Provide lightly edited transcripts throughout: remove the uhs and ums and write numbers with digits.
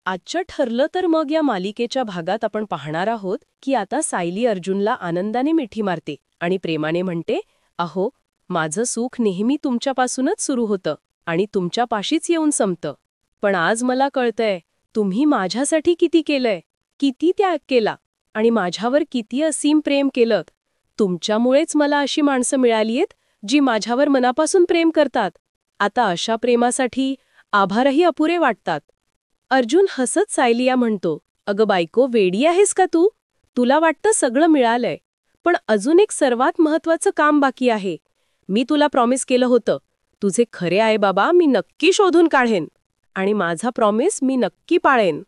आजचं ठरलं तर मग या मालिकेच्या भागात आपण पाहणार आहोत की आता सायली अर्जुनला आनंदाने मिठी मारते आणि प्रेमाने म्हणते, अहो, माझं सुख नेहमी तुमच्यापासूनच सुरू होतं आणि तुमच्यापाशीच येऊन संपतं. पण आज मला कळतंय, तुम्ही माझ्यासाठी किती केलंय, किती त्याग केला आणि माझ्यावर किती असीम प्रेम केलं. तुमच्यामुळेच मला अशी माणसं मिळालीयत जी माझ्यावर मनापासून प्रेम करतात. आता अशा प्रेमासाठी आभारही अपुरे वाटतात. अर्जुन हसत सायलीला म्हणतो, अगं बायको, वेडी आहेस का तू? तुला वाटतं सगळं मिळालंय, पण अजून एक सर्वात महत्वाचं काम बाकी आहे. मी तुला प्रॉमिस केलं होतं, तुझे खरे आहे बाबा मी नक्की शोधून काढेन आणि माझा प्रॉमिस मी नक्की पाळेन.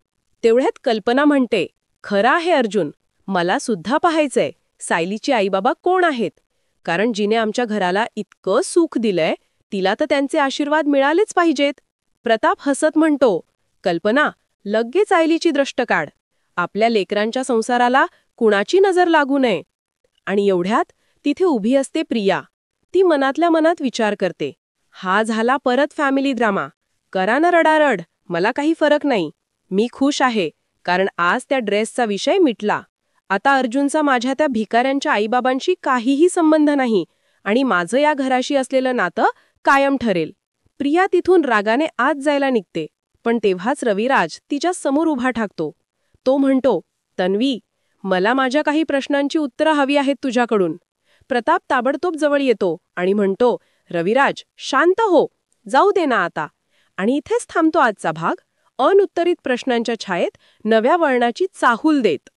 तेवढ्यात कल्पना म्हणते, खरं आहे अर्जुन, मला सुद्धा पाहायचंय सायलीची आईबाबा कोण आहेत, कारण जिने आमच्या घराला इतकं सुख दिलंय तिला तर त्यांचे आशीर्वाद मिळालेच पाहिजेत. प्रताप हसत म्हणतो, कल्पना, लगेच सायलीची दृष्ट काढ. आपल्या लेकरांच्या संसाराला कुणाची नजर लागू नये. आणि एवढ्यात तिथे उभी असते प्रिया. ती मनातल्या मनात विचार करते, हा झाला परत फॅमिली ड्रामा. करा ना रडारड, मला काही फरक नाही. मी खुश आहे, कारण आज त्या ड्रेसचा विषय मिटला. आता अर्जुनचा माझ्या त्या भिकाऱ्यांच्या आईबाबांशी काहीही संबंध नाही आणि माझं या घराशी असलेलं नातं कायम ठरेल. प्रिया तिथून रागाने आत जायला निघते, पण तेव्हाच रविराज तिच्या समोर उभा ठाकतो. तो म्हणतो, तन्वी, मला माझ्या काही प्रश्नांची उत्तरं हवी आहेत तुझ्याकडून. प्रताप ताबडतोब जवळ येतो आणि म्हणतो, रविराज, शांत हो, जाऊ दे ना आता. आणि इथेच थांबतो आजचा भाग, अनुत्तरित प्रश्नांच्या छायेत नव्या वळणाची चाहूल देत.